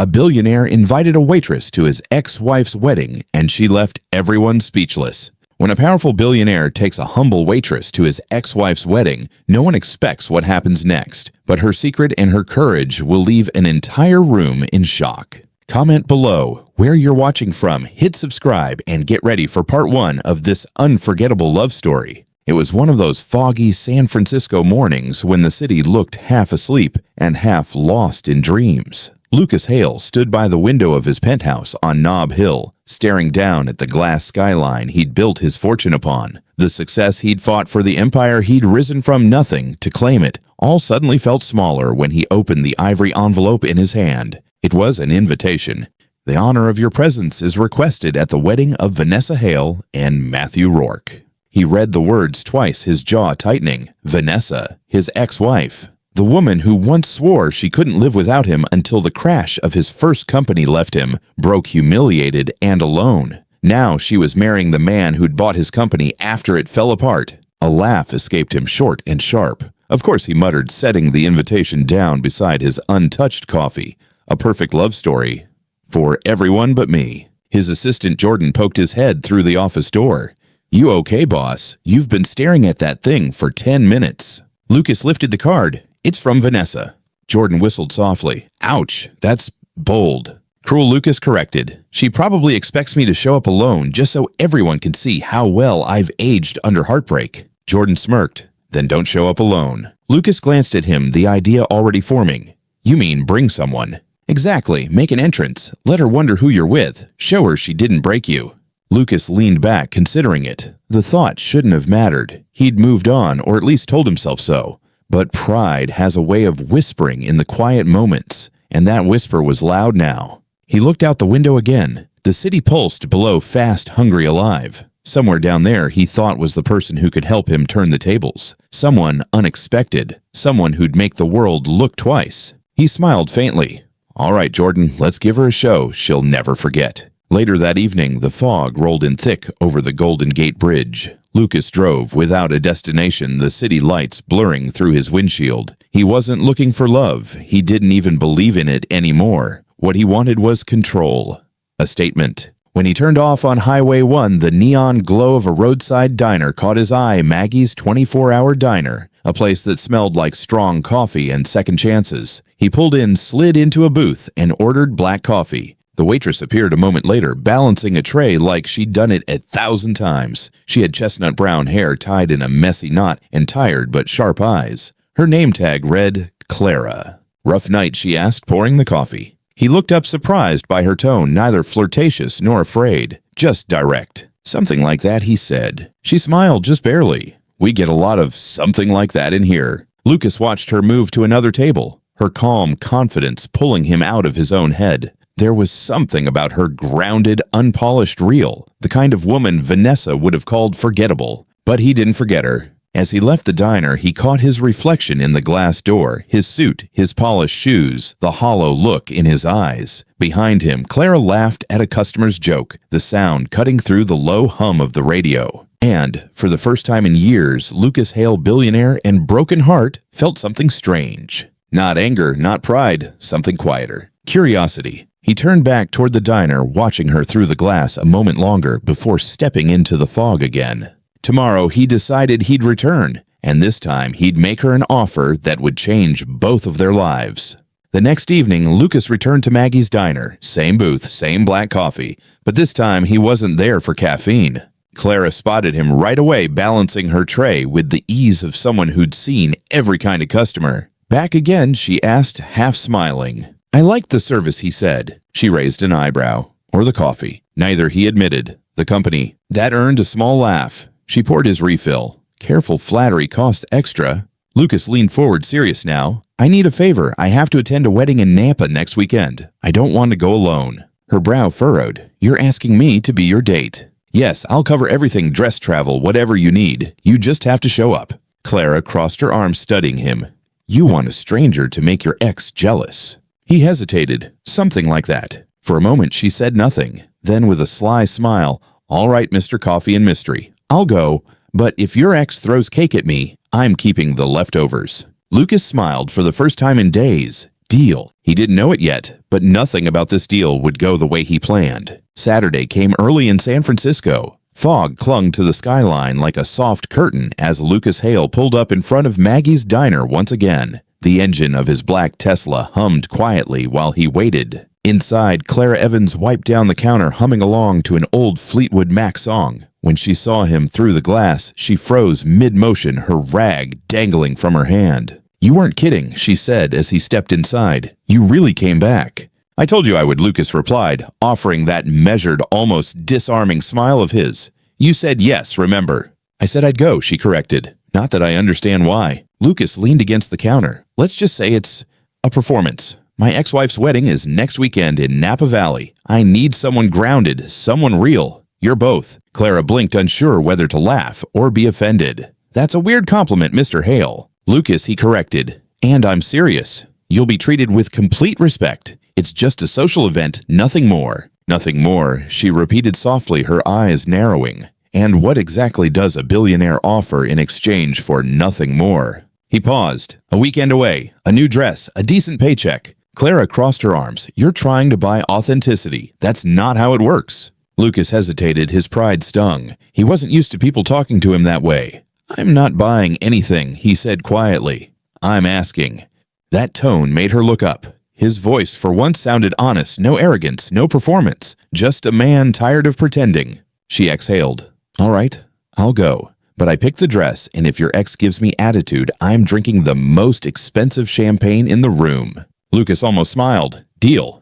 A billionaire invited a waitress to his ex-wife's wedding, and she left everyone speechless. When a powerful billionaire takes a humble waitress to his ex-wife's wedding, no one expects what happens next, but her secret and her courage will leave an entire room in shock. Comment below where you're watching from, hit subscribe, and get ready for part 1 of this unforgettable love story. It was one of those foggy San Francisco mornings when the city looked half asleep and half lost in dreams. Lucas Hale stood by the window of his penthouse on Nob Hill, staring down at the glass skyline he'd built his fortune upon. The success he'd fought for, the empire he'd risen from nothing to claim it, all suddenly felt smaller when he opened the ivory envelope in his hand. It was an invitation. The honor of your presence is requested at the wedding of Vanessa Hale and Matthew Rourke. He read the words twice, his jaw tightening. Vanessa, his ex-wife. The woman who once swore she couldn't live without him until the crash of his first company left him, broke humiliated and alone. Now she was marrying the man who'd bought his company after it fell apart. A laugh escaped him, short and sharp. Of course, he muttered, setting the invitation down beside his untouched coffee. A perfect love story. For everyone but me. His assistant Jordan poked his head through the office door. "You okay, boss? You've been staring at that thing for 10 minutes. Lucas lifted the card. "It's from Vanessa." Jordan whistled softly. "Ouch, that's bold." Cruel Lucas corrected. "She probably expects me to show up alone just so everyone can see how well I've aged under heartbreak." Jordan smirked. "Then don't show up alone." Lucas glanced at him, the idea already forming. "You mean bring someone?" "Exactly. Make an entrance. Let her wonder who you're with. Show her she didn't break you." Lucas leaned back, considering it. The thought shouldn't have mattered. He'd moved on, or at least told himself so. But pride has a way of whispering in the quiet moments, and that whisper was loud now. He looked out the window again. The city pulsed below, fast, hungry, alive. Somewhere down there he thought was the person who could help him turn the tables. Someone unexpected. Someone who'd make the world look twice. He smiled faintly. "All right, Jordan, let's give her a show she'll never forget." Later that evening, the fog rolled in thick over the Golden Gate Bridge. Lucas drove without a destination, the city lights blurring through his windshield. He wasn't looking for love. He didn't even believe in it anymore. What he wanted was control. A statement. When he turned off on Highway 1, the neon glow of a roadside diner caught his eye. Maggie's 24-hour diner, a place that smelled like strong coffee and second chances. He pulled in, slid into a booth, and ordered black coffee. The waitress appeared a moment later, balancing a tray like she'd done it 1,000 times. She had chestnut brown hair tied in a messy knot and tired but sharp eyes. Her name tag read Clara. "Rough night?" she asked, pouring the coffee. He looked up, surprised by her tone, neither flirtatious nor afraid, just direct. "Something like that," he said. She smiled, just barely. "We get a lot of something like that in here." Lucas watched her move to another table, her calm confidence pulling him out of his own head. There was something about her grounded, unpolished real, the kind of woman Vanessa would have called forgettable. But he didn't forget her. As he left the diner, he caught his reflection in the glass door, his suit, his polished shoes, the hollow look in his eyes. Behind him, Clara laughed at a customer's joke, the sound cutting through the low hum of the radio. And, for the first time in years, Lucas Hale, billionaire and broken heart, felt something strange. Not anger, not pride, something quieter. Curiosity. He turned back toward the diner, watching her through the glass a moment longer before stepping into the fog again. Tomorrow, he decided he'd return, and this time he'd make her an offer that would change both of their lives. The next evening, Lucas returned to Maggie's diner. Same booth, same black coffee, but this time he wasn't there for caffeine. Clara spotted him right away, balancing her tray with the ease of someone who'd seen every kind of customer. "Back again?" she asked, half smiling. "I liked the service," he said. She raised an eyebrow. "Or the coffee." Neither, he admitted. "The company." That earned a small laugh. She poured his refill. Careful flattery costs extra. Lucas leaned forward, serious now. "I need a favor. I have to attend a wedding in Nampa next weekend. I don't want to go alone." Her brow furrowed. "You're asking me to be your date." "Yes, I'll cover everything, dress, travel, whatever you need. You just have to show up." Clara crossed her arms, studying him. "You want a stranger to make your ex jealous." He hesitated. "Something like that." For a moment, she said nothing. Then, with a sly smile, "All right, Mr. Coffee and Mystery. I'll go, but if your ex throws cake at me, I'm keeping the leftovers." Lucas smiled for the first time in days. Deal. He didn't know it yet, but nothing about this deal would go the way he planned. Saturday came early in San Francisco. Fog clung to the skyline like a soft curtain as Lucas Hale pulled up in front of Maggie's diner once again. The engine of his black Tesla hummed quietly while he waited. Inside, Clara Evans wiped down the counter humming along to an old Fleetwood Mac song. When she saw him through the glass, she froze mid-motion, her rag dangling from her hand. "You weren't kidding," she said as he stepped inside. "You really came back." "I told you I would," Lucas replied, offering that measured, almost disarming smile of his. "You said yes, remember." "I said I'd go," she corrected. "Not that I understand why." Lucas leaned against the counter. "Let's just say it's a performance. My ex-wife's wedding is next weekend in Napa Valley. I need someone grounded, someone real. You're both." Clara blinked, unsure whether to laugh or be offended. "That's a weird compliment, Mr. Hale." "Lucas," he corrected, "and I'm serious. You'll be treated with complete respect. It's just a social event, nothing more." "Nothing more," she repeated softly, her eyes narrowing. "And what exactly does a billionaire offer in exchange for nothing more?" He paused. "A weekend away, a new dress, a decent paycheck." Clara crossed her arms. "You're trying to buy authenticity. That's not how it works." Lucas hesitated, his pride stung. He wasn't used to people talking to him that way. "I'm not buying anything," he said quietly. "I'm asking." That tone made her look up. His voice for once sounded honest, no arrogance, no performance, just a man tired of pretending. She exhaled. "All right, I'll go. But I picked the dress, and if your ex gives me attitude, I'm drinking the most expensive champagne in the room." Lucas almost smiled. "Deal."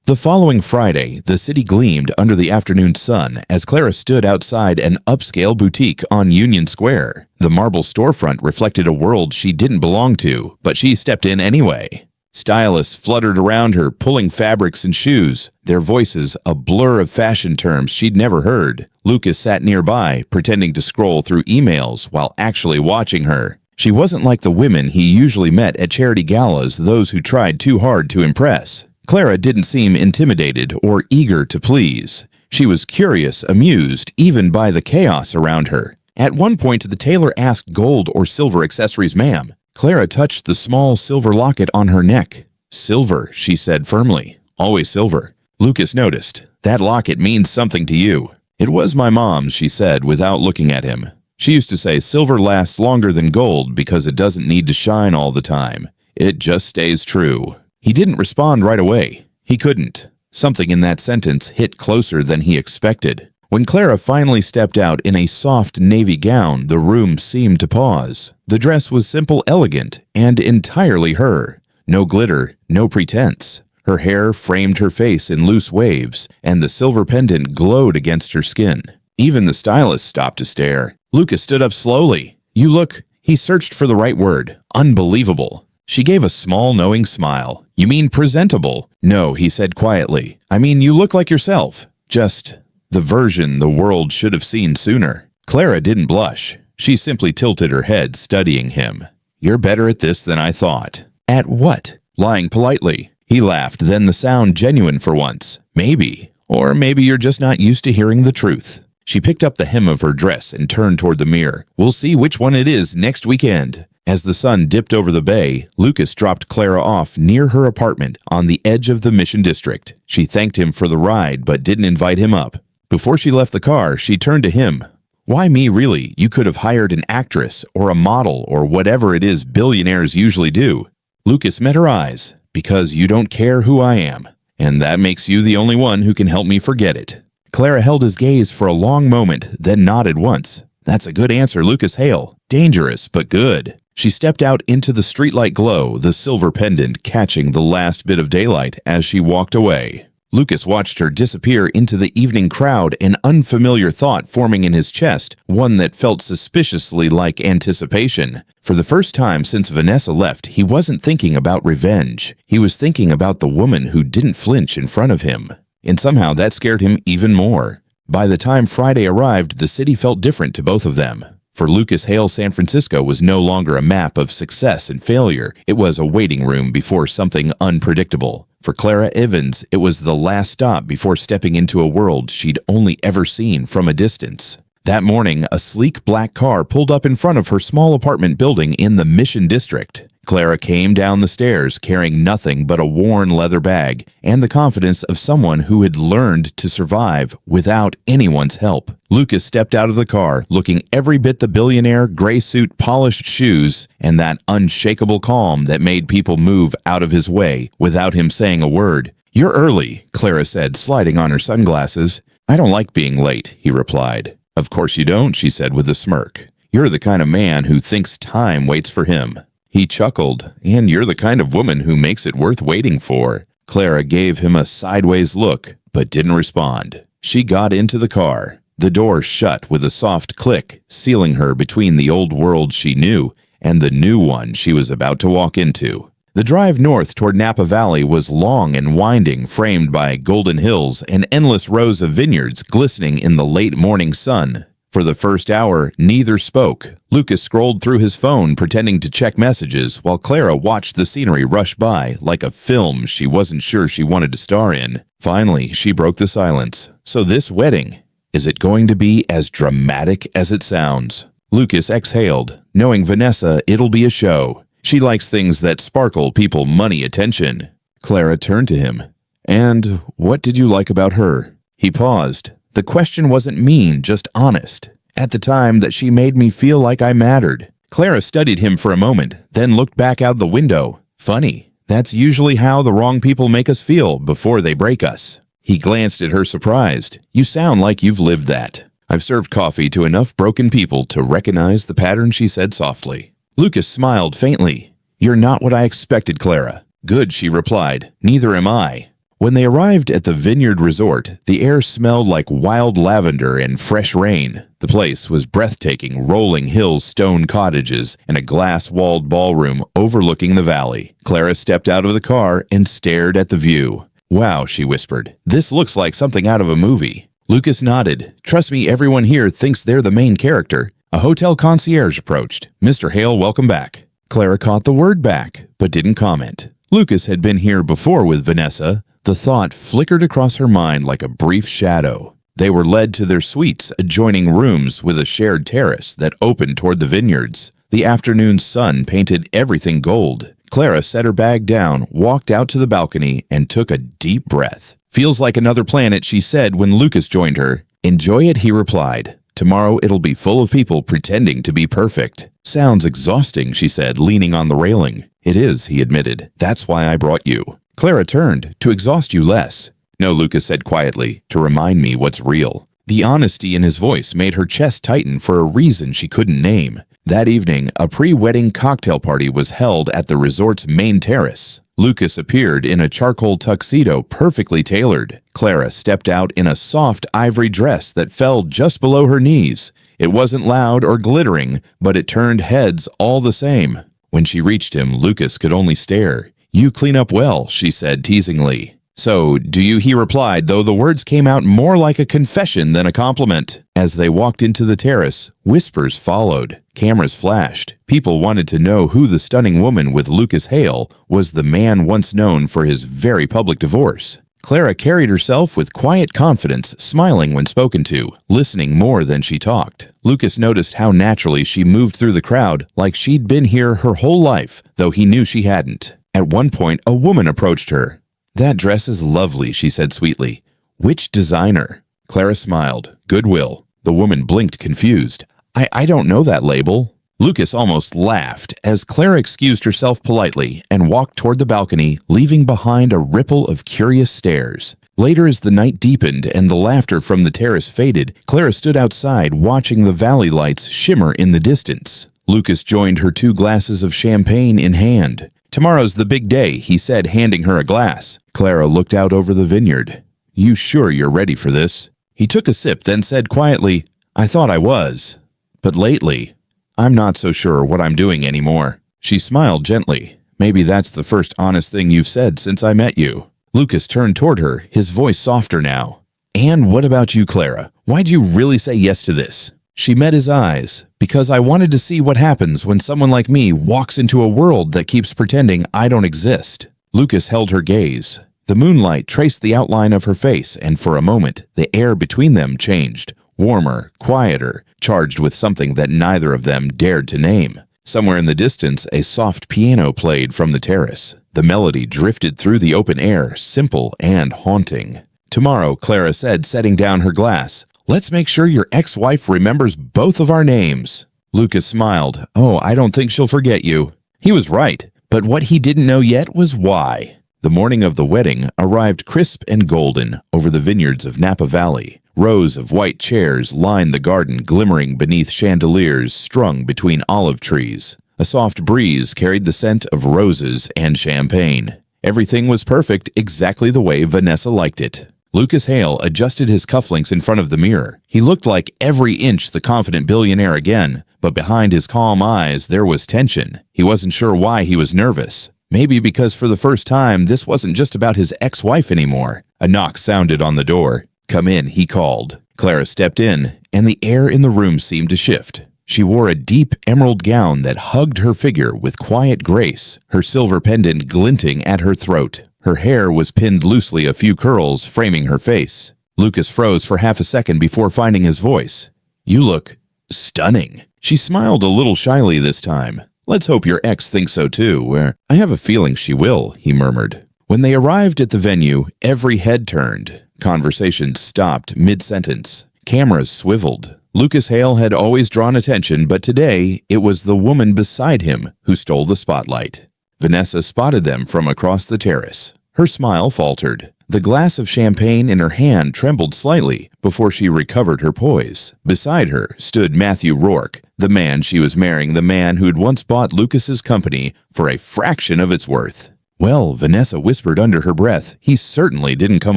The following Friday, the city gleamed under the afternoon sun as Clara stood outside an upscale boutique on Union Square. The marble storefront reflected a world she didn't belong to, but she stepped in anyway. Stylists fluttered around her, pulling fabrics and shoes, their voices a blur of fashion terms she'd never heard. Lucas sat nearby, pretending to scroll through emails while actually watching her. She wasn't like the women he usually met at charity galas, those who tried too hard to impress. Clara didn't seem intimidated or eager to please. She was curious, amused, even by the chaos around her. At one point, the tailor asked gold or silver accessories, ma'am. Clara touched the small silver locket on her neck. "Silver," she said firmly. "Always silver." Lucas noticed. "That locket means something to you." "It was my mom's," she said without looking at him. "She used to say silver lasts longer than gold because it doesn't need to shine all the time. It just stays true." He didn't respond right away. He couldn't. Something in that sentence hit closer than he expected. When Clara finally stepped out in a soft navy gown, the room seemed to pause. The dress was simple, elegant, and entirely her. No glitter, no pretense. Her hair framed her face in loose waves, and the silver pendant glowed against her skin. Even the stylist stopped to stare. Lucas stood up slowly. "You look—" He searched for the right word. "Unbelievable." She gave a small, knowing smile. "You mean presentable?" "No," he said quietly. "I mean, you look like yourself. Just the version the world should have seen sooner." Clara didn't blush. She simply tilted her head, studying him. "You're better at this than I thought." "At what?" "Lying politely." He laughed, then the sound genuine for once. "Maybe. Or maybe you're just not used to hearing the truth." She picked up the hem of her dress and turned toward the mirror. "We'll see which one it is next weekend." As the sun dipped over the bay, Lucas dropped Clara off near her apartment on the edge of the Mission District. She thanked him for the ride but didn't invite him up. Before she left the car, she turned to him. "Why me, really? You could have hired an actress or a model or whatever it is billionaires usually do." Lucas met her eyes. "Because you don't care who I am, and that makes you the only one who can help me forget it." Clara held his gaze for a long moment, then nodded once. "That's a good answer, Lucas Hale. Dangerous, but good." She stepped out into the streetlight glow, the silver pendant catching the last bit of daylight as she walked away. Lucas watched her disappear into the evening crowd, an unfamiliar thought forming in his chest, one that felt suspiciously like anticipation. For the first time since Vanessa left, he wasn't thinking about revenge. He was thinking about the woman who didn't flinch in front of him. And somehow that scared him even more. By the time Friday arrived, the city felt different to both of them. For Lucas Hale, San Francisco was no longer a map of success and failure. It was a waiting room before something unpredictable. For Clara Evans, it was the last stop before stepping into a world she'd only ever seen from a distance. That morning, a sleek black car pulled up in front of her small apartment building in the Mission District. Clara came down the stairs carrying nothing but a worn leather bag and the confidence of someone who had learned to survive without anyone's help. Lucas stepped out of the car, looking every bit the billionaire, gray suit, polished shoes, and that unshakable calm that made people move out of his way without him saying a word. "You're early," Clara said, sliding on her sunglasses. "I don't like being late," he replied. "Of course you don't," she said with a smirk. "You're the kind of man who thinks time waits for him." He chuckled. "And you're the kind of woman who makes it worth waiting for." Clara gave him a sideways look, but didn't respond. She got into the car. The door shut with a soft click, sealing her between the old world she knew and the new one she was about to walk into. The drive north toward Napa Valley was long and winding, framed by golden hills and endless rows of vineyards glistening in the late morning sun. For the first hour, neither spoke. Lucas scrolled through his phone, pretending to check messages, while Clara watched the scenery rush by like a film she wasn't sure she wanted to star in. Finally, she broke the silence. "So this wedding, is it going to be as dramatic as it sounds?" Lucas exhaled. Knowing Vanessa, it'll be a show. She likes things that sparkle people money attention. Clara turned to him. "And what did you like about her?" He paused. The question wasn't mean, just honest. "At the time that she made me feel like I mattered." Clara studied him for a moment, then looked back out the window. "Funny. That's usually how the wrong people make us feel before they break us." He glanced at her surprised. "You sound like you've lived that." "I've served coffee to enough broken people to recognize the pattern," she said softly. Lucas smiled faintly. "You're not what I expected, Clara." "Good," she replied. "Neither am I." When they arrived at the Vineyard Resort, the air smelled like wild lavender and fresh rain. The place was breathtaking, rolling hills, stone cottages, and a glass-walled ballroom overlooking the valley. Clara stepped out of the car and stared at the view. "Wow," she whispered. "This looks like something out of a movie." Lucas nodded. "Trust me, everyone here thinks they're the main character." A hotel concierge approached. "Mr. Hale, welcome back." Clara caught the word back, but didn't comment. Lucas had been here before with Vanessa. The thought flickered across her mind like a brief shadow. They were led to their suites, adjoining rooms with a shared terrace that opened toward the vineyards. The afternoon sun painted everything gold. Clara set her bag down, walked out to the balcony, and took a deep breath. "Feels like another planet," she said when Lucas joined her. "Enjoy it," he replied. "Tomorrow it'll be full of people pretending to be perfect." "Sounds exhausting," she said, leaning on the railing. "It is," he admitted. "That's why I brought you." Clara turned. "To exhaust you less." "No," Lucas said quietly, "to remind me what's real." The honesty in his voice made her chest tighten for a reason she couldn't name. That evening, a pre-wedding cocktail party was held at the resort's main terrace. Lucas appeared in a charcoal tuxedo perfectly tailored. Clara stepped out in a soft ivory dress that fell just below her knees. It wasn't loud or glittering, but it turned heads all the same. When she reached him, Lucas could only stare. "You clean up well," she said teasingly. "So, do you?" he replied, though the words came out more like a confession than a compliment. As they walked into the terrace, whispers followed. Cameras flashed. People wanted to know who the stunning woman with Lucas Hale was, the man once known for his very public divorce. Clara carried herself with quiet confidence, smiling when spoken to, listening more than she talked. Lucas noticed how naturally she moved through the crowd, like she'd been here her whole life, though he knew she hadn't. At one point, a woman approached her. "That dress is lovely," she said sweetly. "Which designer?" Clara smiled. "Goodwill." The woman blinked, confused. I don't know that label." Lucas almost laughed as Clara excused herself politely and walked toward the balcony, leaving behind a ripple of curious stares. Later, as the night deepened and the laughter from the terrace faded, Clara stood outside watching the valley lights shimmer in the distance. Lucas joined her, 2 glasses of champagne in hand. "Tomorrow's the big day," he said, handing her a glass. Clara looked out over the vineyard. "You sure you're ready for this?" He took a sip, then said quietly, "I thought I was. But lately, I'm not so sure what I'm doing anymore." She smiled gently. "Maybe that's the first honest thing you've said since I met you." Lucas turned toward her, his voice softer now. "And what about you, Clara? Why'd you really say yes to this?" She met his eyes. "Because I wanted to see what happens when someone like me walks into a world that keeps pretending I don't exist." Lucas held her gaze. The moonlight traced the outline of her face, and for a moment, the air between them changed. warmer, quieter, charged with something that neither of them dared to name. Somewhere in the distance, a soft piano played from the terrace. The melody drifted through the open air, simple and haunting. "Tomorrow," Clara said, setting down her glass, "let's make sure your ex-wife remembers both of our names." Lucas smiled. "Oh, I don't think she'll forget you." He was right, but what he didn't know yet was why. The morning of the wedding arrived crisp and golden over the vineyards of Napa Valley. Rows of white chairs lined the garden, glimmering beneath chandeliers strung between olive trees. A soft breeze carried the scent of roses and champagne. Everything was perfect, exactly the way Vanessa liked it. Lucas Hale adjusted his cufflinks in front of the mirror. He looked like every inch the confident billionaire again, but behind his calm eyes there was tension. He wasn't sure why he was nervous. Maybe because for the first time this wasn't just about his ex-wife anymore. A knock sounded on the door. "Come in," he called. Clara stepped in, and the air in the room seemed to shift. She wore a deep emerald gown that hugged her figure with quiet grace, her silver pendant glinting at her throat. Her hair was pinned loosely, a few curls framing her face. Lucas froze for half a second before finding his voice. "You look stunning." She smiled a little shyly this time. "Let's hope your ex thinks so too. I have a feeling she will," he murmured. When they arrived at the venue, every head turned. Conversation stopped mid-sentence. Cameras swiveled. Lucas Hale had always drawn attention, but today it was the woman beside him who stole the spotlight. Vanessa spotted them from across the terrace. Her smile faltered. The glass of champagne in her hand trembled slightly before she recovered her poise. Beside her stood Matthew Rourke, the man she was marrying, the man who'd once bought Lucas's company for a fraction of its worth. "Well," Vanessa whispered under her breath, "he certainly didn't come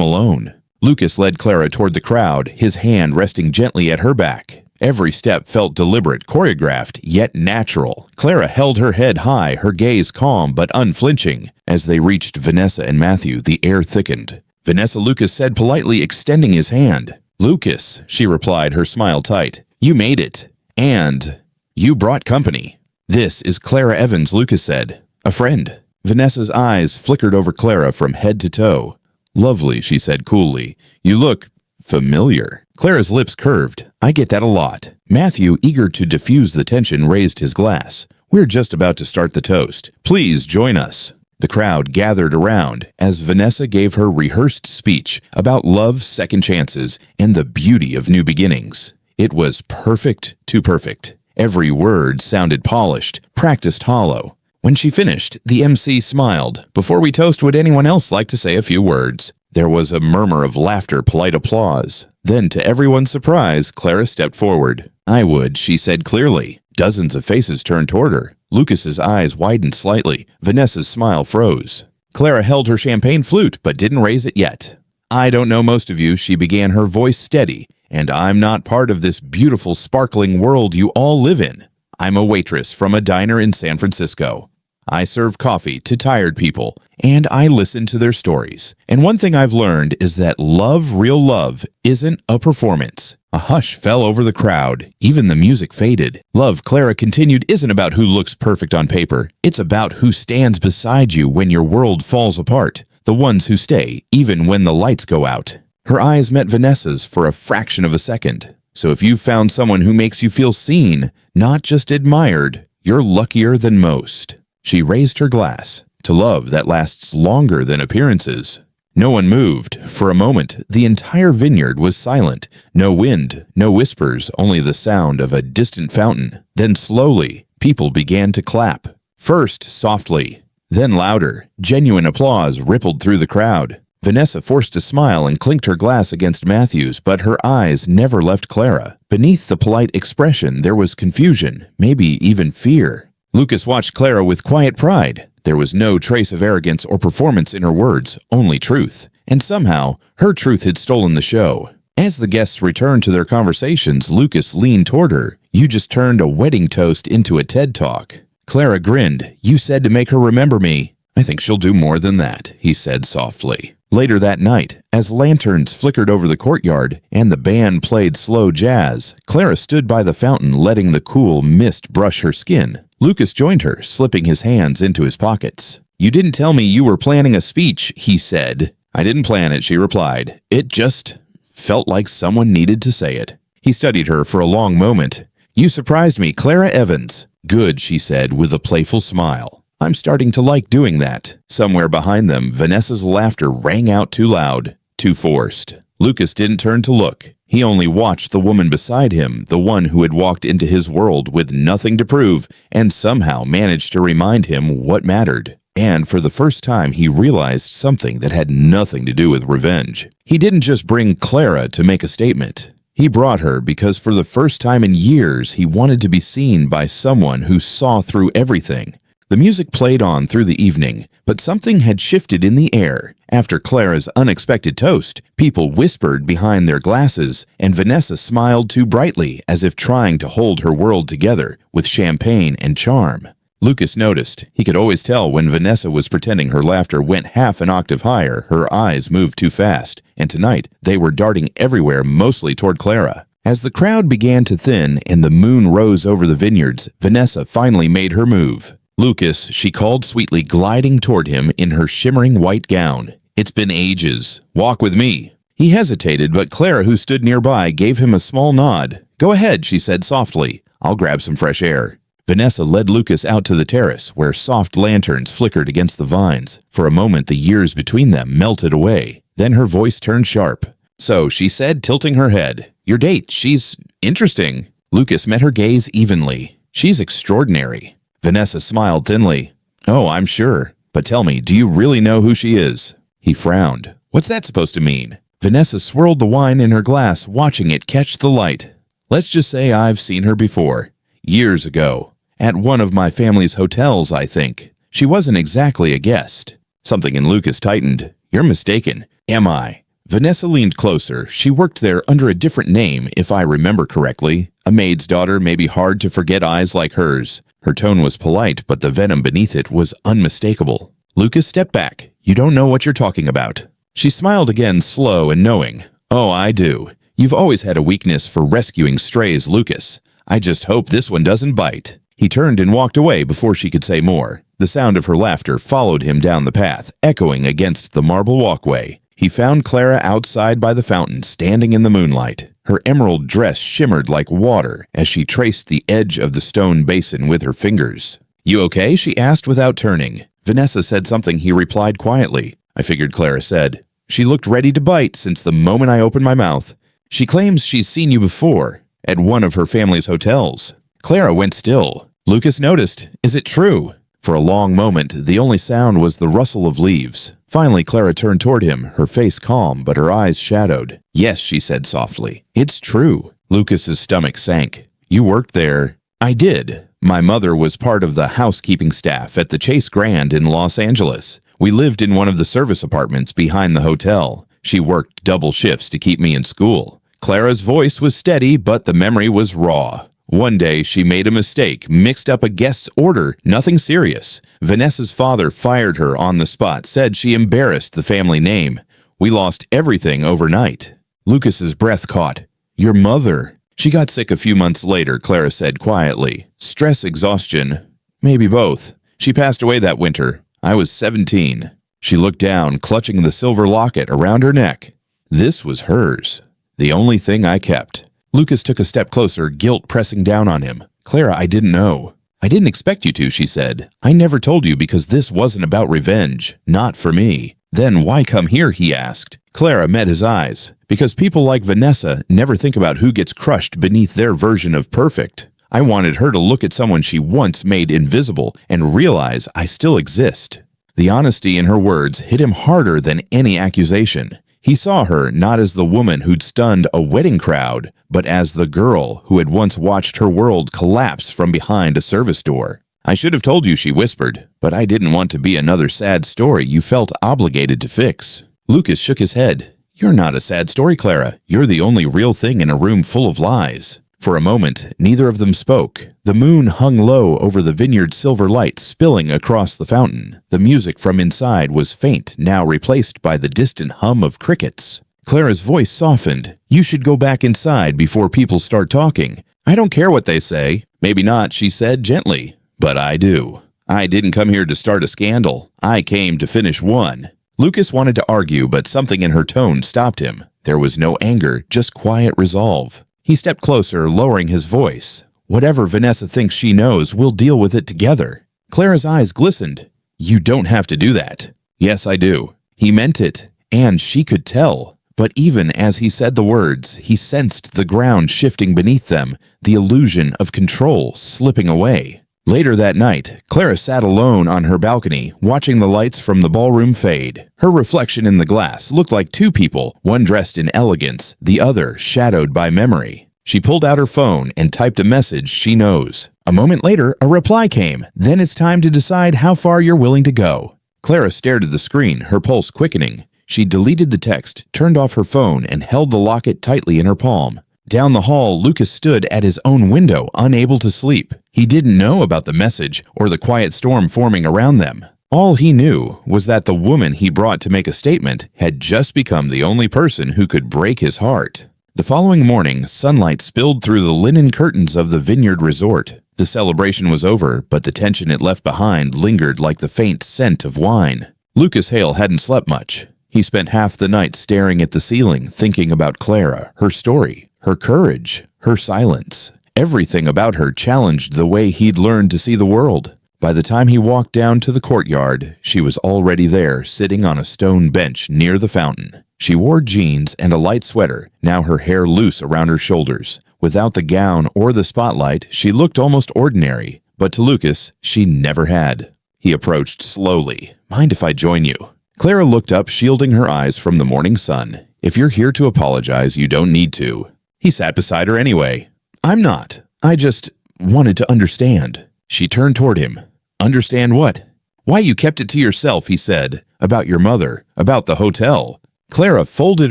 alone." Lucas led Clara toward the crowd, his hand resting gently at her back. Every step felt deliberate, choreographed, yet natural. Clara held her head high, her gaze calm but unflinching. As they reached Vanessa and Matthew, the air thickened. "Vanessa," Lucas said politely, extending his hand. "Lucas," she replied, her smile tight. "You made it. And you brought company." "This is Clara Evans," Lucas said. "A friend." Vanessa's eyes flickered over Clara from head to toe. "Lovely," she said coolly. "You look familiar." Clara's lips curved. "I get that a lot." Matthew, eager to diffuse the tension, raised his glass. "We're just about to start the toast. Please join us." The crowd gathered around as Vanessa gave her rehearsed speech about love, second chances, and the beauty of new beginnings. It was perfect to perfect. Every word sounded polished, practiced hollow. When she finished, the MC smiled. "Before we toast, would anyone else like to say a few words?" There was a murmur of laughter, polite applause. Then, to everyone's surprise, Clara stepped forward. "I would," she said clearly. Dozens of faces turned toward her. Lucas's eyes widened slightly. Vanessa's smile froze. Clara held her champagne flute, but didn't raise it yet. "I don't know most of you," she began, her voice steady, "and I'm not part of this beautiful, sparkling world you all live in. I'm a waitress from a diner in San Francisco. I serve coffee to tired people, and I listen to their stories. And one thing I've learned is that love, real love, isn't a performance." A hush fell over the crowd. Even the music faded. Love, Clara continued, isn't about who looks perfect on paper. It's about who stands beside you when your world falls apart. The ones who stay, even when the lights go out. Her eyes met Vanessa's for a fraction of a second. So if you've found someone who makes you feel seen, not just admired, you're luckier than most. She raised her glass to love that lasts longer than appearances. No one moved. For a moment, the entire vineyard was silent. No wind, no whispers, only the sound of a distant fountain. Then slowly, people began to clap. First softly, then louder. Genuine applause rippled through the crowd. Vanessa forced a smile and clinked her glass against Matthew's, but her eyes never left Clara. Beneath the polite expression, there was confusion, maybe even fear. Lucas watched Clara with quiet pride. There was no trace of arrogance or performance in her words, only truth. And somehow, her truth had stolen the show. As the guests returned to their conversations, Lucas leaned toward her. "You just turned a wedding toast into a TED Talk." Clara grinned. "You said to make her remember me." "I think she'll do more than that," he said softly. Later that night, as lanterns flickered over the courtyard and the band played slow jazz, Clara stood by the fountain letting the cool mist brush her skin. Lucas joined her, slipping his hands into his pockets. "You didn't tell me you were planning a speech," he said. "I didn't plan it," she replied. "It just felt like someone needed to say it." He studied her for a long moment. "You surprised me, Clara Evans." "Good," she said with a playful smile. "I'm starting to like doing that." Somewhere behind them, Vanessa's laughter rang out too loud, too forced. Lucas didn't turn to look. He only watched the woman beside him, the one who had walked into his world with nothing to prove and somehow managed to remind him what mattered. And for the first time, he realized something that had nothing to do with revenge. He didn't just bring Clara to make a statement. He brought her because for the first time in years, he wanted to be seen by someone who saw through everything. The music played on through the evening, but something had shifted in the air. After Clara's unexpected toast, people whispered behind their glasses, and Vanessa smiled too brightly, as if trying to hold her world together with champagne and charm. Lucas noticed. He could always tell when Vanessa was pretending her laughter went half an octave higher, her eyes moved too fast, and tonight they were darting everywhere, mostly toward Clara. As the crowd began to thin and the moon rose over the vineyards, Vanessa finally made her move. "Lucas," she called sweetly, gliding toward him in her shimmering white gown. "It's been ages. Walk with me." He hesitated, but Clara, who stood nearby, gave him a small nod. "Go ahead," she said softly. "I'll grab some fresh air." Vanessa led Lucas out to the terrace, where soft lanterns flickered against the vines. For a moment, the years between them melted away. Then her voice turned sharp. "So," she said, tilting her head, "your date, she's interesting." Lucas met her gaze evenly. "She's extraordinary." Vanessa smiled thinly. "Oh, I'm sure. But tell me, do you really know who she is?" He frowned. "What's that supposed to mean?" Vanessa swirled the wine in her glass, watching it catch the light. "Let's just say I've seen her before. Years ago. At one of my family's hotels, I think. She wasn't exactly a guest." Something in Lucas tightened. "You're mistaken." "Am I?" Vanessa leaned closer. She worked there under a different name, if I remember correctly. A maid's daughter may be hard to forget eyes like hers. Her tone was polite, but the venom beneath it was unmistakable. Lucas stepped back. "You don't know what you're talking about." She smiled again, slow and knowing. "Oh, I do. You've always had a weakness for rescuing strays, Lucas. I just hope this one doesn't bite." He turned and walked away before she could say more. The sound of her laughter followed him down the path, echoing against the marble walkway. He found Clara outside by the fountain, standing in the moonlight. Her emerald dress shimmered like water as she traced the edge of the stone basin with her fingers. "You okay?" she asked without turning. Vanessa said something he replied quietly. "I figured," Clara said. "She looked ready to bite since the moment I opened my mouth. She claims she's seen you before, at one of her family's hotels." Clara went still. Lucas noticed. "Is it true?" For a long moment, the only sound was the rustle of leaves. Finally, Clara turned toward him, her face calm, but her eyes shadowed. "Yes," she said softly. "It's true." Lucas's stomach sank. "You worked there?" "I did. My mother was part of the housekeeping staff at the Chase Grand in Los Angeles. We lived in one of the service apartments behind the hotel. She worked double shifts to keep me in school." Clara's voice was steady, but the memory was raw. "One day she made a mistake, mixed up a guest's order, nothing serious. Vanessa's father fired her on the spot, said she embarrassed the family name. We lost everything overnight." Lucas's breath caught. "Your mother?" "She got sick a few months later," Clara said quietly. "Stress, exhaustion. Maybe both. She passed away that winter. I was 17. She looked down, clutching the silver locket around her neck. This was hers. The only thing I kept. Lucas took a step closer, guilt pressing down on him. "Clara, I didn't know." "I didn't expect you to," she said. "I never told you because this wasn't about revenge. Not for me." "Then why come here?" he asked. Clara met his eyes. "Because people like Vanessa never think about who gets crushed beneath their version of perfect. I wanted her to look at someone she once made invisible and realize I still exist." The honesty in her words hit him harder than any accusation. He saw her not as the woman who'd stunned a wedding crowd, but as the girl who had once watched her world collapse from behind a service door. "I should have told you," she whispered, "but I didn't want to be another sad story you felt obligated to fix." Lucas shook his head. "You're not a sad story, Clara. You're the only real thing in a room full of lies." For a moment, neither of them spoke. The moon hung low over the vineyard's silver light spilling across the fountain. The music from inside was faint, now replaced by the distant hum of crickets. Clara's voice softened. "You should go back inside before people start talking." "I don't care what they say." "Maybe not," she said gently. "But I do. I didn't come here to start a scandal. I came to finish one." Lucas wanted to argue, but something in her tone stopped him. There was no anger, just quiet resolve. He stepped closer, lowering his voice. "Whatever Vanessa thinks she knows, we'll deal with it together." Clara's eyes glistened. "You don't have to do that." "Yes, I do." He meant it, and she could tell. But even as he said the words, he sensed the ground shifting beneath them, the illusion of control slipping away. Later that night, Clara sat alone on her balcony, watching the lights from the ballroom fade. Her reflection in the glass looked like two people, one dressed in elegance, the other shadowed by memory. She pulled out her phone and typed a message she knows. A moment later, a reply came. "Then it's time to decide how far you're willing to go." Clara stared at the screen, her pulse quickening. She deleted the text, turned off her phone, and held the locket tightly in her palm. Down the hall, Lucas stood at his own window, unable to sleep. He didn't know about the message or the quiet storm forming around them. All he knew was that the woman he brought to make a statement had just become the only person who could break his heart. The following morning, sunlight spilled through the linen curtains of the Vineyard Resort. The celebration was over, but the tension it left behind lingered like the faint scent of wine. Lucas Hale hadn't slept much. He spent half the night staring at the ceiling, thinking about Clara, her story, her courage, her silence. Everything about her challenged the way he'd learned to see the world. By the time he walked down to the courtyard, she was already there, sitting on a stone bench near the fountain. She wore jeans and a light sweater, now her hair loose around her shoulders. Without the gown or the spotlight, she looked almost ordinary, but to Lucas, she never had. He approached slowly. "Mind if I join you?" Clara looked up, shielding her eyes from the morning sun. "If you're here to apologize, you don't need to." He sat beside her anyway. "I'm not. I just wanted to understand." She turned toward him. "Understand what?" "Why you kept it to yourself," he said. "About your mother, about the hotel." Clara folded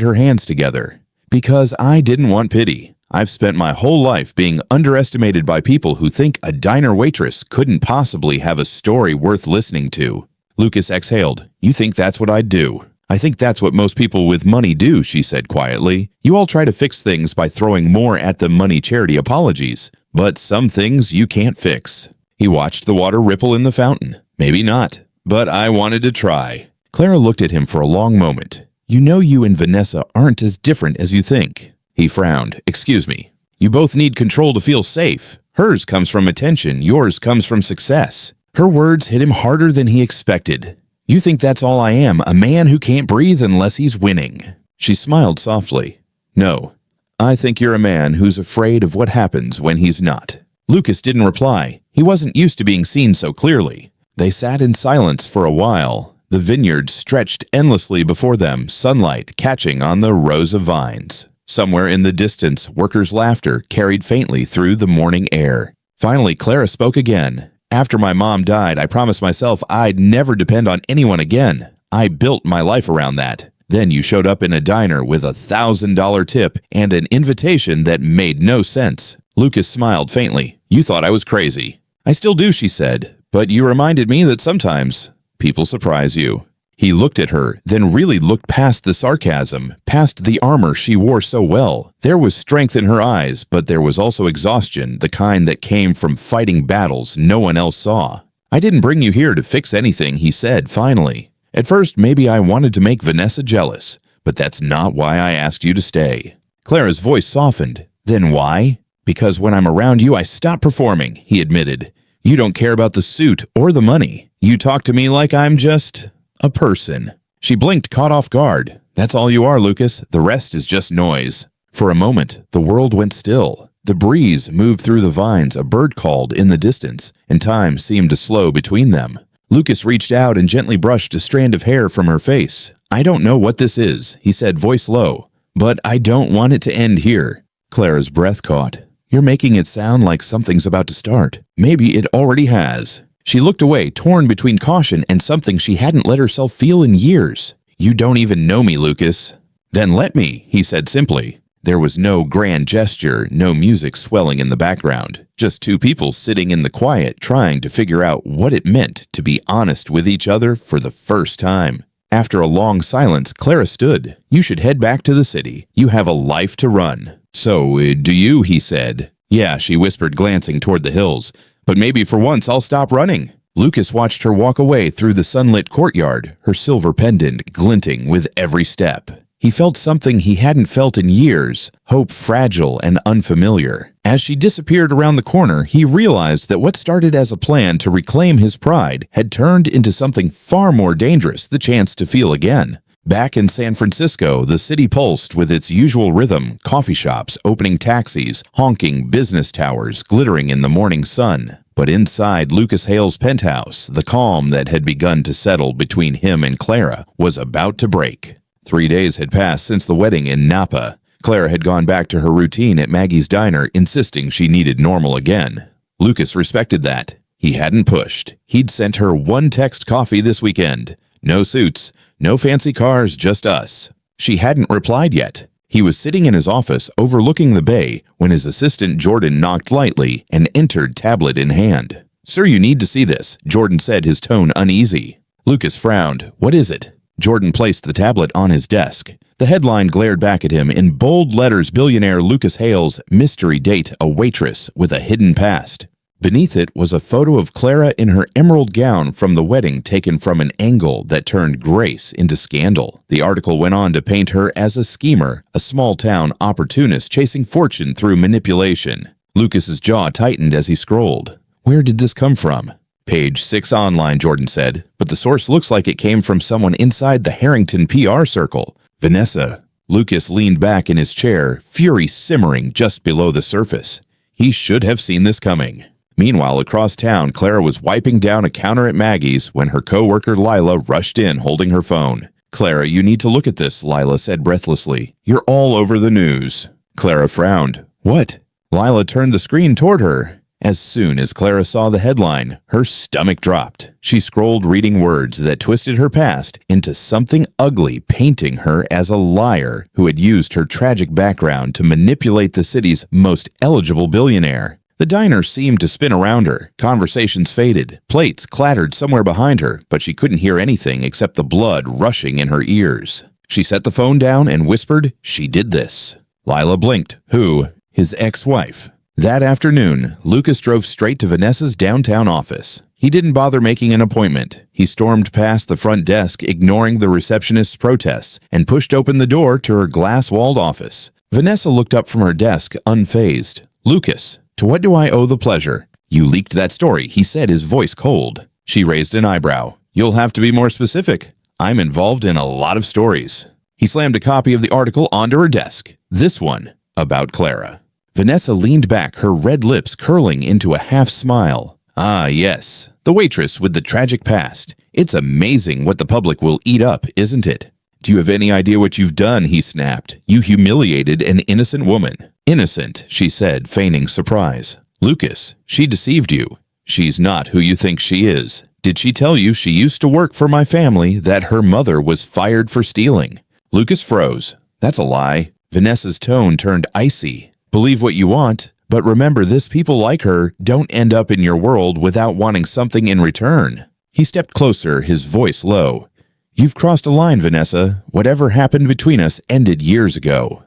her hands together. "Because I didn't want pity. I've spent my whole life being underestimated by people who think a diner waitress couldn't possibly have a story worth listening to." Lucas exhaled. "You think that's what I'd do?" "I think that's what most people with money do," she said quietly. "You all try to fix things by throwing more at the money charity apologies, but some things you can't fix." He watched the water ripple in the fountain. "Maybe not, but I wanted to try." Clara looked at him for a long moment. "You know you and Vanessa aren't as different as you think." He frowned. "Excuse me. You both need control to feel safe. Hers comes from attention, yours comes from success." Her words hit him harder than he expected. "You think that's all I am, a man who can't breathe unless he's winning." She smiled softly. "No, I think you're a man who's afraid of what happens when he's not." Lucas didn't reply. He wasn't used to being seen so clearly. They sat in silence for a while. The vineyard stretched endlessly before them, sunlight catching on the rows of vines. Somewhere in the distance, workers' laughter carried faintly through the morning air. Finally, Clara spoke again. "After my mom died, I promised myself I'd never depend on anyone again. I built my life around that. Then you showed up in a diner with a $1,000 tip and an invitation that made no sense." Lucas smiled faintly. "You thought I was crazy." "I still do," she said, "but you reminded me that sometimes people surprise you." He looked at her, then really looked past the sarcasm, past the armor she wore so well. There was strength in her eyes, but there was also exhaustion, the kind that came from fighting battles no one else saw. "I didn't bring you here to fix anything," he said finally. "At first, maybe I wanted to make Vanessa jealous, but that's not why I asked you to stay." Clara's voice softened. "Then why?" "Because when I'm around you, I stop performing," he admitted. "You don't care about the suit or the money. You talk to me like I'm just a person." She blinked, caught off guard. "That's all you are, Lucas. The rest is just noise." For a moment, the world went still. The breeze moved through the vines, a bird called in the distance, and time seemed to slow between them. Lucas reached out and gently brushed a strand of hair from her face. "I don't know what this is," he said, voice low, "but I don't want it to end here." Clara's breath caught. "You're making it sound like something's about to start. Maybe it already has." She looked away, torn between caution and something she hadn't let herself feel in years. "You don't even know me, Lucas." "Then let me," he said simply. There was no grand gesture, no music swelling in the background. Just two people sitting in the quiet, trying to figure out what it meant to be honest with each other for the first time. After a long silence, Clara stood. "You should head back to the city. You have a life to run." "So, do you?" he said. "Yeah," she whispered, glancing toward the hills. "But maybe for once I'll stop running." Lucas watched her walk away through the sunlit courtyard, her silver pendant glinting with every step. He felt something he hadn't felt in years, hope fragile and unfamiliar. As she disappeared around the corner, he realized that what started as a plan to reclaim his pride had turned into something far more dangerous, the chance to feel again. Back in San Francisco, the city pulsed with its usual rhythm, coffee shops, opening taxis, honking business towers glittering in the morning sun. But inside Lucas Hale's penthouse, the calm that had begun to settle between him and Clara was about to break. 3 days had passed since the wedding in Napa. Clara had gone back to her routine at Maggie's diner, insisting she needed normal again. Lucas respected that. He hadn't pushed. He'd sent her one text coffee this weekend. No suits, no fancy cars, just us. She hadn't replied yet. He was sitting in his office overlooking the bay when his assistant Jordan knocked lightly and entered tablet in hand. "Sir, you need to see this," Jordan said, his tone uneasy. Lucas frowned. "What is it?" Jordan placed the tablet on his desk. The headline glared back at him in bold letters: Billionaire Lucas Hale's mystery date a waitress with a hidden past. Beneath it was a photo of Clara in her emerald gown from the wedding, taken from an angle that turned grace into scandal. The article went on to paint her as a schemer, a small-town opportunist chasing fortune through manipulation. Lucas's jaw tightened as he scrolled. Where did this come from? Page 6 online, Jordan said, but the source looks like it came from someone inside the Harrington PR circle. Vanessa. Lucas leaned back in his chair, fury simmering just below the surface. He should have seen this coming. Meanwhile, across town, Clara was wiping down a counter at Maggie's when her co-worker Lila rushed in holding her phone. "Clara, you need to look at this," Lila said breathlessly. "You're all over the news." Clara frowned. "What?" Lila turned the screen toward her. As soon as Clara saw the headline, her stomach dropped. She scrolled, reading words that twisted her past into something ugly, painting her as a liar who had used her tragic background to manipulate the city's most eligible billionaire. The diner seemed to spin around her. Conversations faded. Plates clattered somewhere behind her, but she couldn't hear anything except the blood rushing in her ears. She set the phone down and whispered, "She did this." Lila blinked. Who? His ex-wife. That afternoon, Lucas drove straight to Vanessa's downtown office. He didn't bother making an appointment. He stormed past the front desk, ignoring the receptionist's protests, and pushed open the door to her glass-walled office. Vanessa looked up from her desk, unfazed. "Lucas, to what do I owe the pleasure?" "You leaked that story," he said, his voice cold. She raised an eyebrow. "You'll have to be more specific. I'm involved in a lot of stories." He slammed a copy of the article onto her desk. This one, about Clara. Vanessa leaned back, her red lips curling into a half-smile. "Ah, yes. The waitress with the tragic past. It's amazing what the public will eat up, isn't it?" "Do you have any idea what you've done?" he snapped. "You humiliated an innocent woman." "Innocent," she said, feigning surprise. "Lucas, she deceived you. She's not who you think she is. Did she tell you she used to work for my family, that her mother was fired for stealing?" Lucas froze. "That's a lie." Vanessa's tone turned icy. "Believe what you want, but remember this: people like her don't end up in your world without wanting something in return." He stepped closer, his voice low. "You've crossed a line, Vanessa. Whatever happened between us ended years ago.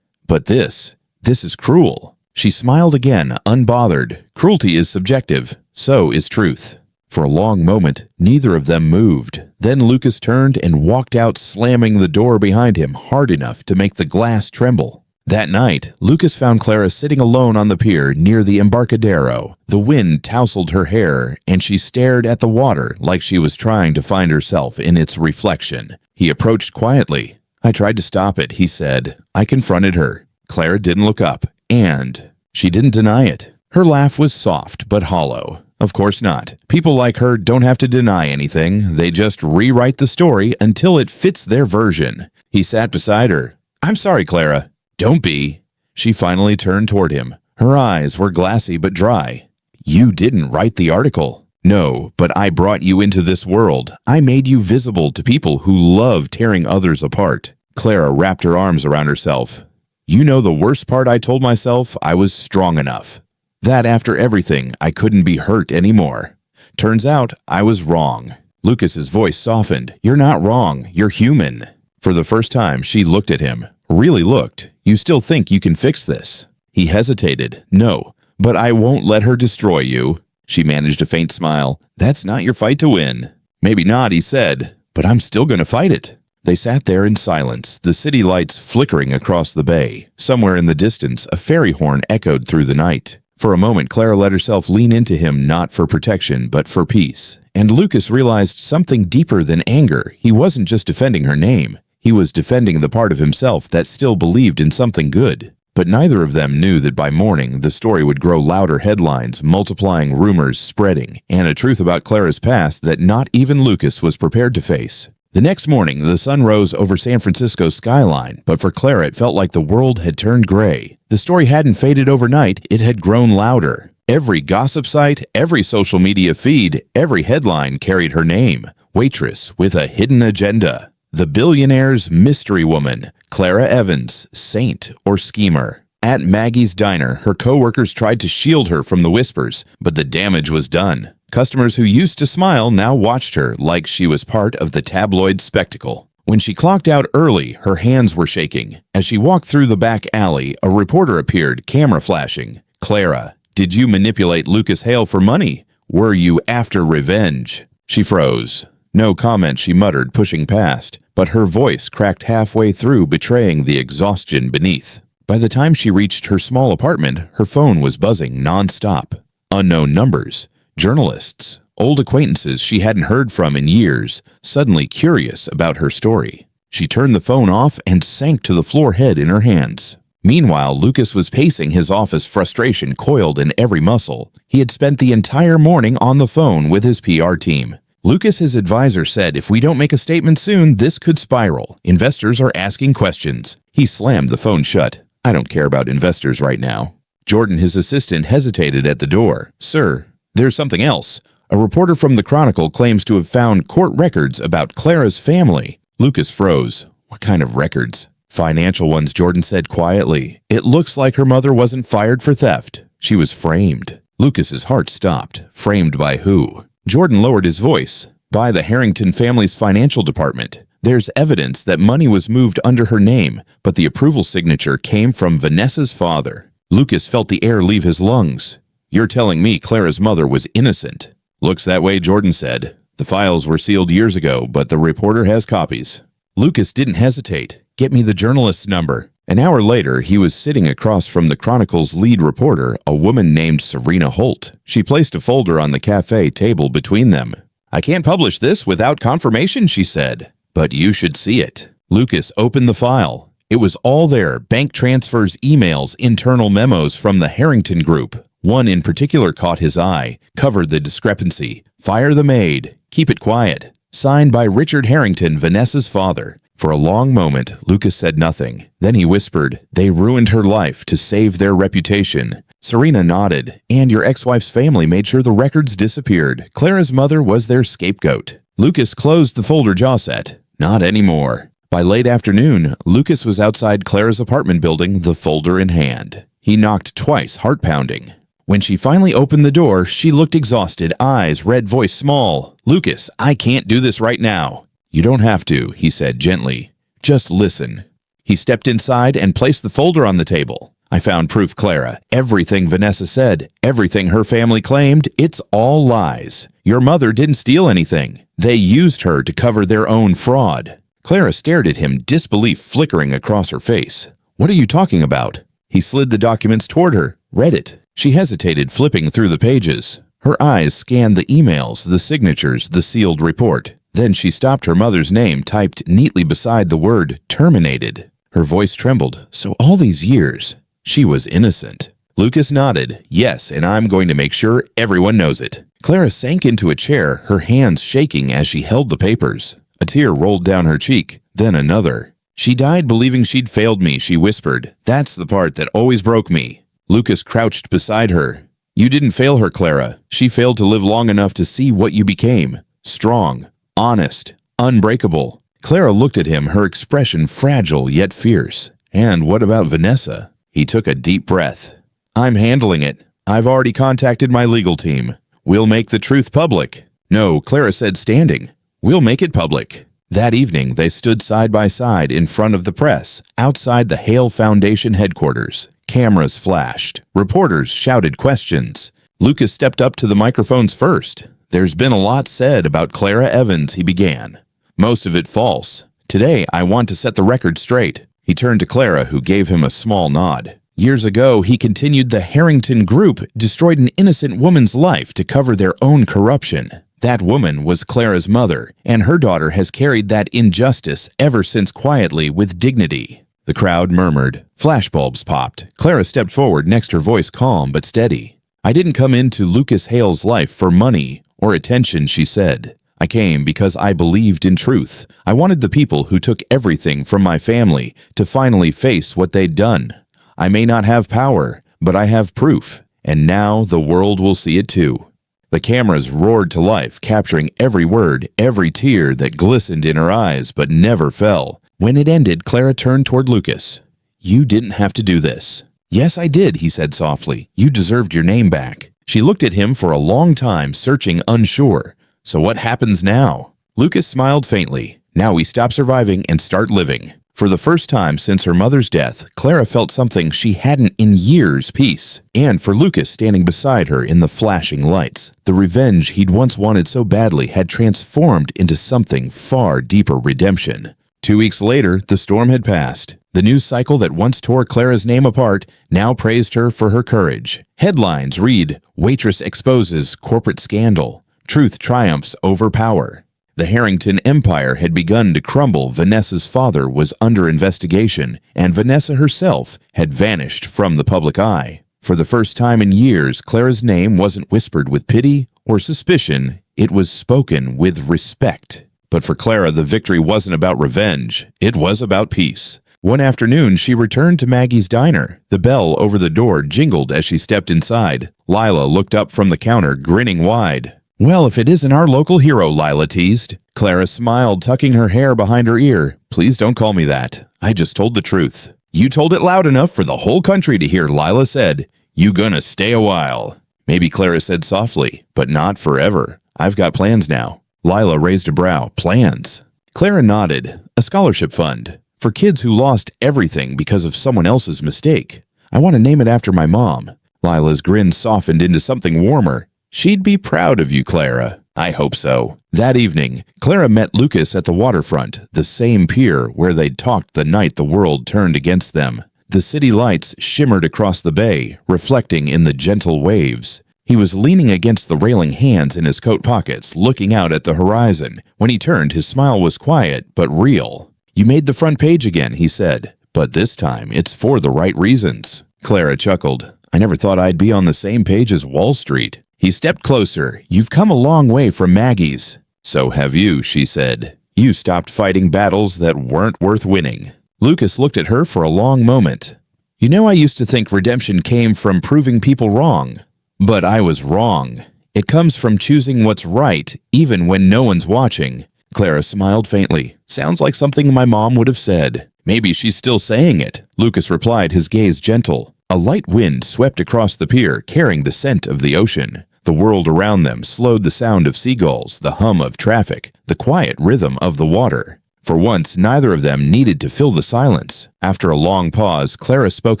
But this is cruel." She smiled again, unbothered. Cruelty is subjective. So is truth. For a long moment, neither of them moved. Then Lucas turned and walked out, slamming the door behind him hard enough to make the glass tremble. That night, Lucas found Clara sitting alone on the pier near the Embarcadero. The wind tousled her hair, and she stared at the water like she was trying to find herself in its reflection. He approached quietly. "I tried to stop it," he said. "I confronted her. Clara didn't look up, and she didn't deny it." Her laugh was soft but hollow. "Of course not. People like her don't have to deny anything. They just rewrite the story until it fits their version." He sat beside her. "I'm sorry, Clara." "Don't be." She finally turned toward him. Her eyes were glassy but dry. "You didn't write the article." "No, but I brought you into this world. I made you visible to people who love tearing others apart." Clara wrapped her arms around herself. "You know the worst part? I told myself I was strong enough. That after everything, I couldn't be hurt anymore. Turns out I was wrong." Lucas's voice softened. "You're not wrong. You're human." For the first time, she looked at him. Really looked. "You still think you can fix this?" He hesitated. "No, but I won't let her destroy you." She managed a faint smile. "That's not your fight to win." "Maybe not," he said, "but I'm still going to fight it." They sat there in silence, the city lights flickering across the bay. Somewhere in the distance, a fairy horn echoed through the night. For a moment, Clara let herself lean into him, not for protection, but for peace. And Lucas realized something deeper than anger. He wasn't just defending her name. He was defending the part of himself that still believed in something good. But neither of them knew that by morning, the story would grow louder headlines, multiplying rumors spreading, and a truth about Clara's past that not even Lucas was prepared to face. The next morning, the sun rose over San Francisco's skyline, but for Clara it felt like the world had turned gray. The story hadn't faded overnight, it had grown louder. Every gossip site, every social media feed, every headline carried her name. Waitress with a hidden agenda. The Billionaire's mystery woman, Clara Evans, saint or schemer. At Maggie's diner, her co-workers tried to shield her from the whispers, but the damage was done. Customers who used to smile now watched her like she was part of the tabloid spectacle. When she clocked out early, her hands were shaking. As she walked through the back alley, a reporter appeared, camera flashing. "Clara, did you manipulate Lucas Hale for money? Were you after revenge?" She froze. No comment, she muttered, pushing past, but her voice cracked halfway through, betraying the exhaustion beneath. By the time she reached her small apartment, her phone was buzzing nonstop. Unknown numbers, journalists, old acquaintances she hadn't heard from in years, suddenly curious about her story. She turned the phone off and sank to the floor, head in her hands. Meanwhile, Lucas was pacing his office, frustration coiled in every muscle. He had spent the entire morning on the phone with his PR team. Lucas's advisor said if we don't make a statement soon, this could spiral. Investors are asking questions. He slammed the phone shut. "I don't care about investors right now." Jordan, his assistant, hesitated at the door. "Sir, there's something else. A reporter from the Chronicle claims to have found court records about Clara's family." Lucas froze. "What kind of records?" "Financial ones," Jordan said quietly. "It looks like her mother wasn't fired for theft. She was framed." Lucas's heart stopped. Framed by who? Jordan lowered his voice. "By the Harrington family's financial department. There's evidence that money was moved under her name, but the approval signature came from Vanessa's father." Lucas felt the air leave his lungs. "You're telling me Clara's mother was innocent?" "Looks that way," Jordan said. "The files were sealed years ago, but the reporter has copies." Lucas didn't hesitate. "Get me the journalist's number." An hour later, he was sitting across from the Chronicle's lead reporter, a woman named Serena Holt. She placed a folder on the cafe table between them. "I can't publish this without confirmation," she said. "But you should see it." Lucas opened the file. It was all there: bank transfers, emails, internal memos from the Harrington Group. One in particular caught his eye, covered the discrepancy. "Fire the maid. Keep it quiet." Signed by Richard Harrington, Vanessa's father. For a long moment, Lucas said nothing. Then he whispered, "They ruined her life to save their reputation." Serena nodded. "And your ex-wife's family made sure the records disappeared. Clara's mother was their scapegoat." Lucas closed the folder, jaw set. "Not anymore." By late afternoon, Lucas was outside Clara's apartment building, the folder in hand. He knocked twice, heart pounding. When she finally opened the door, she looked exhausted, eyes red, voice small. "Lucas, I can't do this right now." "You don't have to," he said gently. "Just listen." He stepped inside and placed the folder on the table. "I found proof, Clara. Everything Vanessa said, everything her family claimed, it's all lies. Your mother didn't steal anything. They used her to cover their own fraud." Clara stared at him, disbelief flickering across her face. "What are you talking about?" He slid the documents toward her, read it. She hesitated, flipping through the pages. Her eyes scanned the emails, the signatures, the sealed report. Then she stopped, her mother's name typed neatly beside the word terminated. Her voice trembled. "So all these years, she was innocent." Lucas nodded. "Yes, and I'm going to make sure everyone knows it." Clara sank into a chair, her hands shaking as she held the papers. A tear rolled down her cheek, then another. "She died believing she'd failed me," she whispered. "That's the part that always broke me." Lucas crouched beside her. "You didn't fail her, Clara. She failed to live long enough to see what you became. Strong, honest, unbreakable." Clara looked at him, her expression fragile yet fierce. "And what about Vanessa?" He took a deep breath. "I'm handling it. I've already contacted my legal team. We'll make the truth public." "No," Clara said, standing. "We'll make it public." That evening, they stood side by side in front of the press, outside the Hale Foundation headquarters. Cameras flashed. Reporters shouted questions. Lucas stepped up to the microphones first. "There's been a lot said about Clara Evans," he began. "Most of it false. Today, I want to set the record straight." He turned to Clara, who gave him a small nod. "Years ago, he continued the Harrington Group destroyed an innocent woman's life to cover their own corruption. That woman was Clara's mother, and her daughter has carried that injustice ever since quietly with dignity." The crowd murmured. Flashbulbs popped. Clara stepped forward, next her voice calm but steady. "I didn't come into Lucas Hale's life for money or attention," she said. "I came because I believed in truth. I wanted the people who took everything from my family to finally face what they'd done. I may not have power, but I have proof, and now the world will see it too." The cameras roared to life, capturing every word, every tear that glistened in her eyes but never fell. When it ended, Clara turned toward Lucas. "You didn't have to do this." "Yes, I did," he said softly. "You deserved your name back." She looked at him for a long time, searching, unsure. "So what happens now?" Lucas smiled faintly. "Now we stop surviving and start living." For the first time since her mother's death, Clara felt something she hadn't in years: peace. And for Lucas standing beside her in the flashing lights, the revenge he'd once wanted so badly had transformed into something far deeper: redemption. 2 weeks later, the storm had passed. The news cycle that once tore Clara's name apart now praised her for her courage. Headlines read, "Waitress exposes corporate scandal. Truth triumphs over power." The Harrington empire had begun to crumble. Vanessa's father was under investigation, and Vanessa herself had vanished from the public eye. For the first time in years, Clara's name wasn't whispered with pity or suspicion. It was spoken with respect. But for Clara, the victory wasn't about revenge. It was about peace. One afternoon, she returned to Maggie's diner. The bell over the door jingled as she stepped inside. Lila looked up from the counter, grinning wide. "Well, if it isn't our local hero," Lila teased. Clara smiled, tucking her hair behind her ear. "Please don't call me that. I just told the truth." "You told it loud enough for the whole country to hear," Lila said. "You gonna stay a while." Maybe, Clara said softly, "but not forever. I've got plans now." Lila raised a brow. "Plans?" Clara nodded. "A scholarship fund. For kids who lost everything because of someone else's mistake. I want to name it after my mom." Lila's grin softened into something warmer. "She'd be proud of you, Clara." "I hope so." That evening, Clara met Lucas at the waterfront, the same pier where they'd talked the night the world turned against them. The city lights shimmered across the bay, reflecting in the gentle waves. He was leaning against the railing, hands in his coat pockets, looking out at the horizon. When he turned, his smile was quiet but real. "You made the front page again," he said. "But this time, it's for the right reasons." Clara chuckled. "I never thought I'd be on the same page as Wall Street." He stepped closer. "You've come a long way from Maggie's." "So have you," she said. "You stopped fighting battles that weren't worth winning." Lucas looked at her for a long moment. "You know, I used to think redemption came from proving people wrong. But I was wrong. It comes from choosing what's right, even when no one's watching." Clara smiled faintly. "Sounds like something my mom would have said." "Maybe she's still saying it," Lucas replied, his gaze gentle. A light wind swept across the pier, carrying the scent of the ocean. The world around them slowed, the sound of seagulls, the hum of traffic, the quiet rhythm of the water. For once, neither of them needed to fill the silence. After a long pause, Clara spoke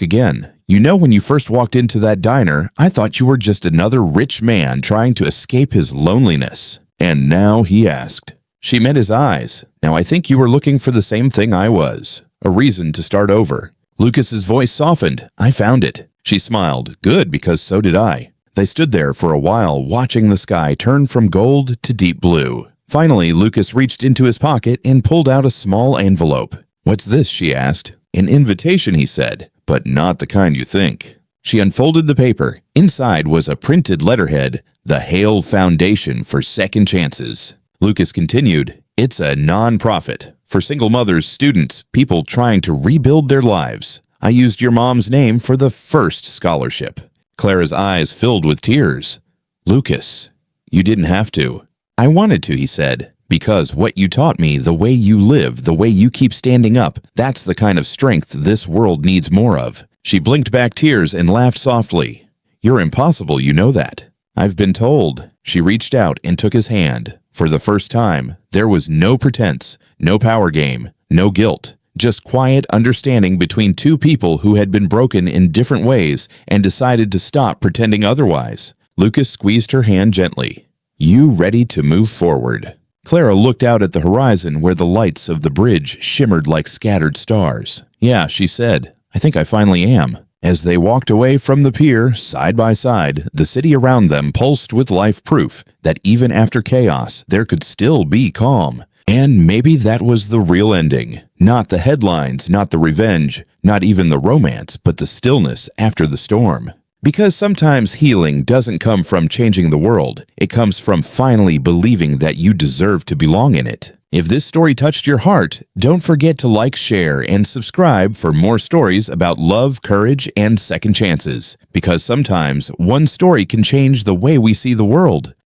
again. "You know, when you first walked into that diner, I thought you were just another rich man trying to escape his loneliness." "And now?" he asked. She met his eyes. "Now I think you were looking for the same thing I was. A reason to start over." Lucas's voice softened. "I found it." She smiled. "Good, because so did I." They stood there for a while, watching the sky turn from gold to deep blue. Finally, Lucas reached into his pocket and pulled out a small envelope. "What's this?" she asked. "An invitation," he said, "but not the kind you think." She unfolded the paper. Inside was a printed letterhead, "The Hale Foundation for Second Chances." Lucas continued, "It's a non-profit for single mothers, students, people trying to rebuild their lives. I used your mom's name for the first scholarship." Clara's eyes filled with tears. "Lucas, you didn't have to." "I wanted to," he said, "because what you taught me, the way you live, the way you keep standing up, that's the kind of strength this world needs more of." She blinked back tears and laughed softly. "You're impossible, you know that." "I've been told." She reached out and took his hand. For the first time, there was no pretense, no power game, no guilt. Just quiet understanding between two people who had been broken in different ways and decided to stop pretending otherwise. Lucas squeezed her hand gently. "You ready to move forward?" Clara looked out at the horizon where the lights of the bridge shimmered like scattered stars. "Yeah," she said, "I think I finally am." As they walked away from the pier, side by side, the city around them pulsed with life proof that even after chaos, there could still be calm. And maybe that was the real ending. Not the headlines, not the revenge, not even the romance, but the stillness after the storm. Because sometimes healing doesn't come from changing the world. It comes from finally believing that you deserve to belong in it. If this story touched your heart, don't forget to like, share, and subscribe for more stories about love, courage, and second chances. Because sometimes one story can change the way we see the world.